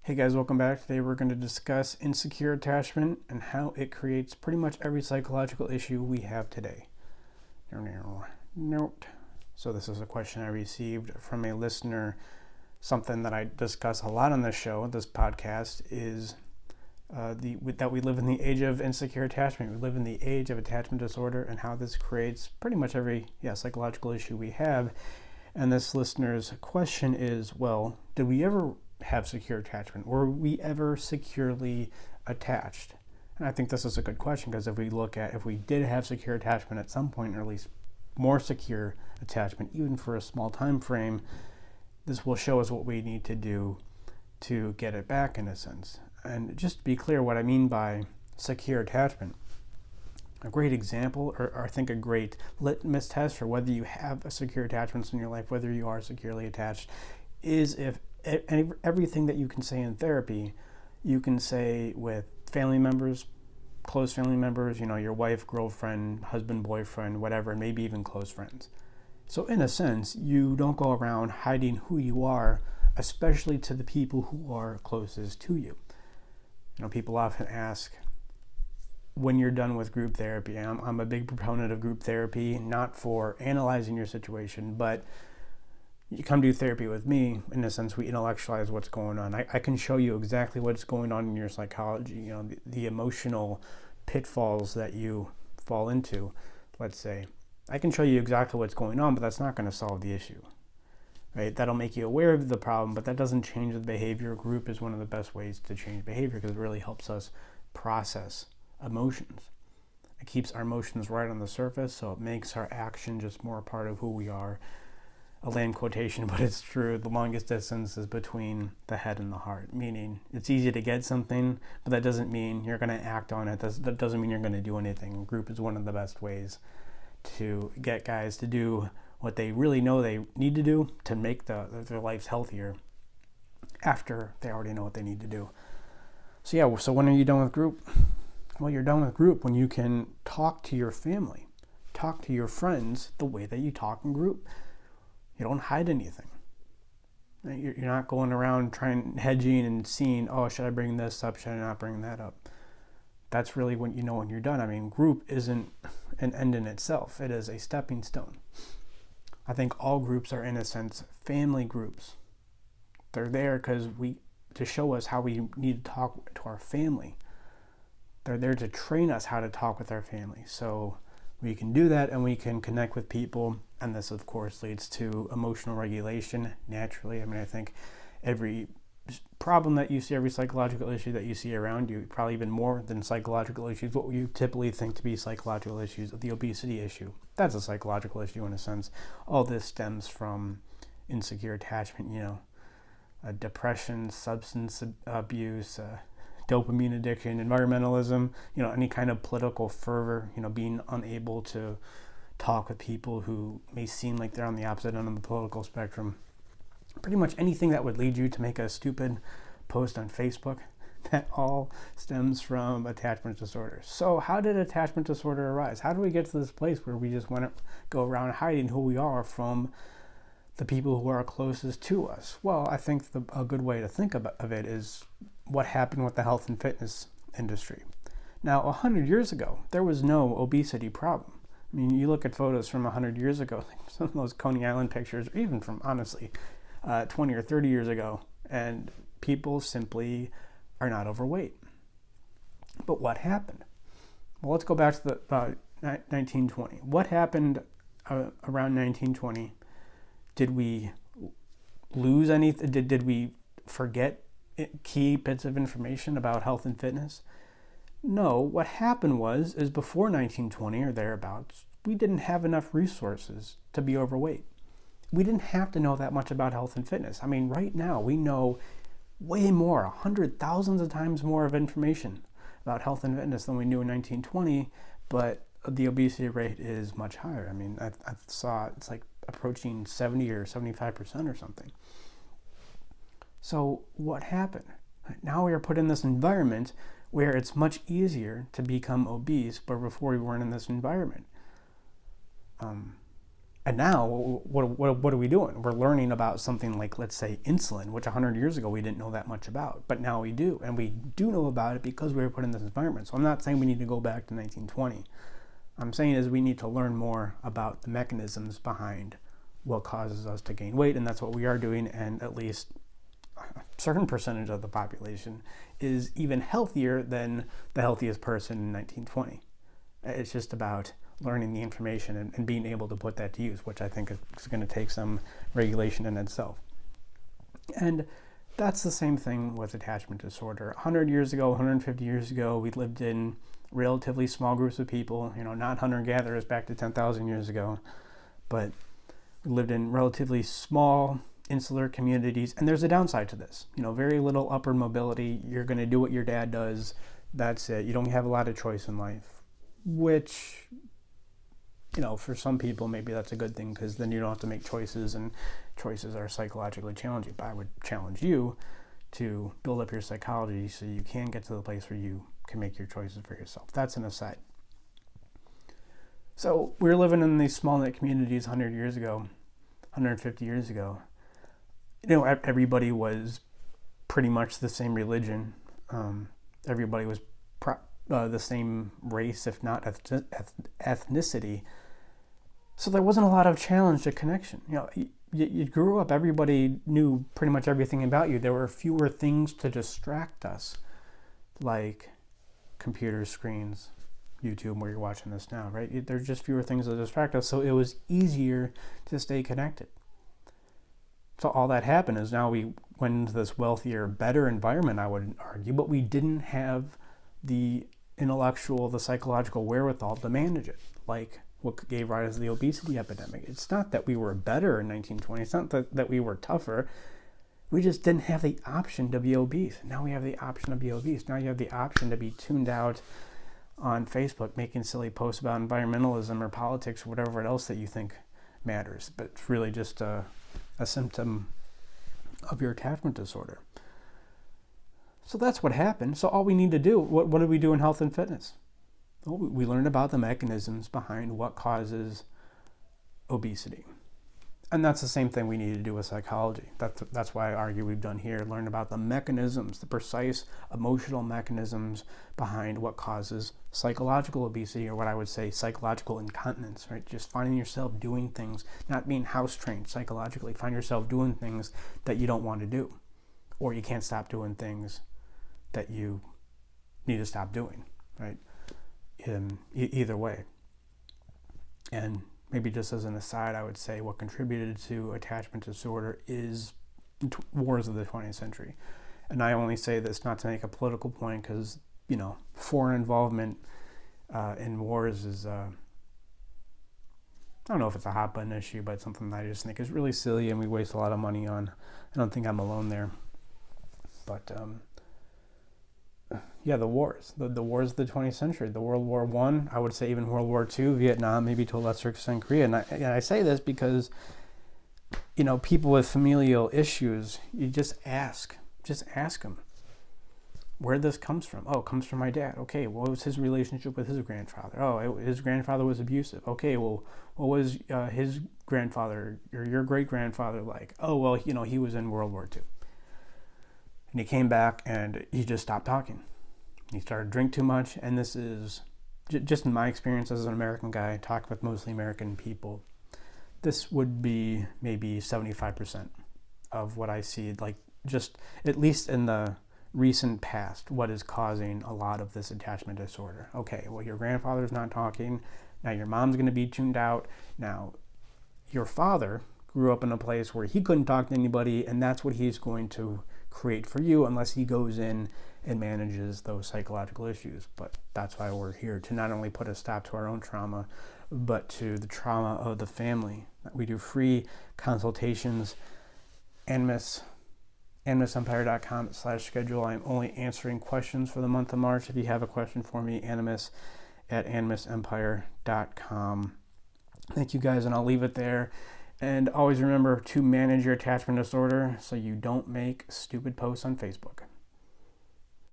Hey guys, welcome back. Today we're going to discuss insecure attachment and how it creates pretty much every psychological issue we have today. Note. So this is a question I received from a listener. Something that I discuss a lot on this show, this podcast, is that we live in the age of insecure attachment. We live in the age of attachment disorder and how this creates pretty much every psychological issue we have. And this listener's question is, well, did we ever have secure attachment? Were we ever securely attached? And I think this is a good question, because if we did have secure attachment at some point, or at least more secure attachment, even for a small time frame, this will show us what we need to do to get it back, in a sense. And just to be clear what I mean by secure attachment, a great example, or I think a great litmus test for whether you have a secure attachments in your life, whether you are securely attached, is if everything that you can say in therapy, you can say with family members, close family members, your wife, girlfriend, husband, boyfriend, whatever, and maybe even close friends. So in a sense, you don't go around hiding who you are, especially to the people who are closest to you. People often ask, when you're done with group therapy, I'm a big proponent of group therapy, not for analyzing your situation, but you come do therapy with me, in a sense, we intellectualize what's going on. I can show you exactly what's going on in your psychology, the emotional pitfalls that you fall into, let's say. I can show you exactly what's going on, but that's not going to solve the issue, right? That'll make you aware of the problem, but that doesn't change the behavior. Group is one of the best ways to change behavior, because it really helps us process emotions. It keeps our emotions right on the surface, so it makes our action just more a part of who we are. A lame quotation, but it's true. The longest distance is between the head and the heart, meaning it's easy to get something, but that doesn't mean you're going to act on it. That doesn't mean you're going to do anything. Group is one of the best ways to get guys to do what they really know they need to do to make their lives healthier after they already know what they need to do. So when are you done with group? Well, you're done with group when you can talk to your family, talk to your friends the way that you talk in group. You don't hide anything. You're not going around hedging and seeing, should I bring this up? Should I not bring that up? That's really when you're done. Group isn't an end in itself. It is a stepping stone. I think all groups are, in a sense, family groups. They're there to show us how we need to talk to our family. They're there to train us how to talk with our family. So we can do that, and we can connect with people, and this of course leads to emotional regulation naturally. I think every problem that you see, every psychological issue that you see around you, probably even more than psychological issues, what you typically think to be psychological issues, the obesity issue, that's a psychological issue in a sense. All this stems from insecure attachment, depression, substance abuse, dopamine addiction, environmentalism, any kind of political fervor, being unable to talk with people who may seem like they're on the opposite end of the political spectrum. Pretty much anything that would lead you to make a stupid post on Facebook, that all stems from attachment disorder. So how did attachment disorder arise? How do we get to this place where we just want to go around hiding who we are from the people who are closest to us? Well, I think a good way to think of it is what happened with the health and fitness industry. Now, 100 years ago, there was no obesity problem. You look at photos from 100 years ago, some of those Coney Island pictures, or even from, honestly, 20 or 30 years ago, and people simply are not overweight. But what happened? Well, let's go back to the 1920. What happened around 1920? Did we lose anything? Did we forget key bits of information about health and fitness? No, what happened is before 1920 or thereabouts, we didn't have enough resources to be overweight. We didn't have to know that much about health and fitness. Right now we know way more, 100,000 of times more of information about health and fitness than we knew in 1920, but the obesity rate is much higher. I saw it's like approaching 70 or 75% or something. So what happened? Now we are put in this environment where it's much easier to become obese, but before we weren't in this environment. And now, what are we doing? We're learning about something like, let's say, insulin, which 100 years ago we didn't know that much about. But now we do. And we do know about it because we were put in this environment. So I'm not saying we need to go back to 1920. I'm saying is we need to learn more about the mechanisms behind what causes us to gain weight. And that's what we are doing. And at least a certain percentage of the population is even healthier than the healthiest person in 1920. It's just about learning the information and being able to put that to use, which I think is going to take some regulation in itself. And that's the same thing with attachment disorder. 100 years ago, 150 years ago, we lived in relatively small groups of people, not hunter-gatherers back to 10,000 years ago, but we lived in relatively small insular communities. And there's a downside to this, very little upward mobility. You're going to do what your dad does. That's it. You don't have a lot of choice in life, which, for some people, maybe that's a good thing because then you don't have to make choices, and choices are psychologically challenging. But I would challenge you to build up your psychology so you can get to the place where you can make your choices for yourself. That's an aside. So we were living in these small knit communities 100 years ago, 150 years ago. Everybody was pretty much the same religion. Everybody was the same race, if not ethnicity. So there wasn't a lot of challenge to connection. You grew up, everybody knew pretty much everything about you. There were fewer things to distract us, like computer screens, YouTube, where you're watching this now, right? There's just fewer things to distract us, so it was easier to stay connected. So all that happened is now we went into this wealthier, better environment, I would argue, but we didn't have the intellectual, the psychological wherewithal to manage it, like what gave rise to the obesity epidemic. It's not that we were better in 1920. It's not that we were tougher. We just didn't have the option to be obese. Now we have the option to be obese. Now you have the option to be tuned out on Facebook making silly posts about environmentalism or politics or whatever else that you think matters. But it's really just a symptom of your attachment disorder. So that's what happened. So all we need to do, what did we do in health and fitness? Well, we learned about the mechanisms behind what causes obesity. And that's the same thing we need to do with psychology. That's why I argue we've done here. Learn about the mechanisms, the precise emotional mechanisms behind what causes psychological obesity, or what I would say psychological incontinence, right? Just finding yourself doing things, not being house trained psychologically. Find yourself doing things that you don't want to do, or you can't stop doing things that you need to stop doing, right? Either way. And maybe just as an aside, I would say what contributed to attachment disorder is wars of the 20th century. And I only say this not to make a political point, because, foreign involvement in wars is, I don't know if it's a hot button issue, but something that I just think is really silly and we waste a lot of money on. I don't think I'm alone there. But, the wars, the wars of the 20th century, the World War I, I would say even World War II, Vietnam, maybe to a lesser extent Korea. And I say this because, people with familial issues, you just ask them where this comes from. Oh, it comes from my dad. Okay, what was his relationship with his grandfather? Oh, his grandfather was abusive. Okay, well, what was his grandfather or your great-grandfather like? Oh, well, he was in World War II. And he came back and he just stopped talking. He started to drink too much. And this is just in my experience as an American guy, talking with mostly American people, this would be maybe 75% of what I see, like just at least in the recent past, what is causing a lot of this attachment disorder. Okay, well, your grandfather's not talking. Now your mom's going to be tuned out. Now your father grew up in a place where he couldn't talk to anybody, and that's what he's going to create for you unless he goes in and manages those psychological issues. But that's why we're here, to not only put a stop to our own trauma, but to the trauma of the family. We do free consultations. animusempire.com/schedule. I'm only answering questions for the month of March. If you have a question for me, animus@animusempire.com. Thank you guys, and I'll leave it there. And always remember to manage your attachment disorder so you don't make stupid posts on Facebook.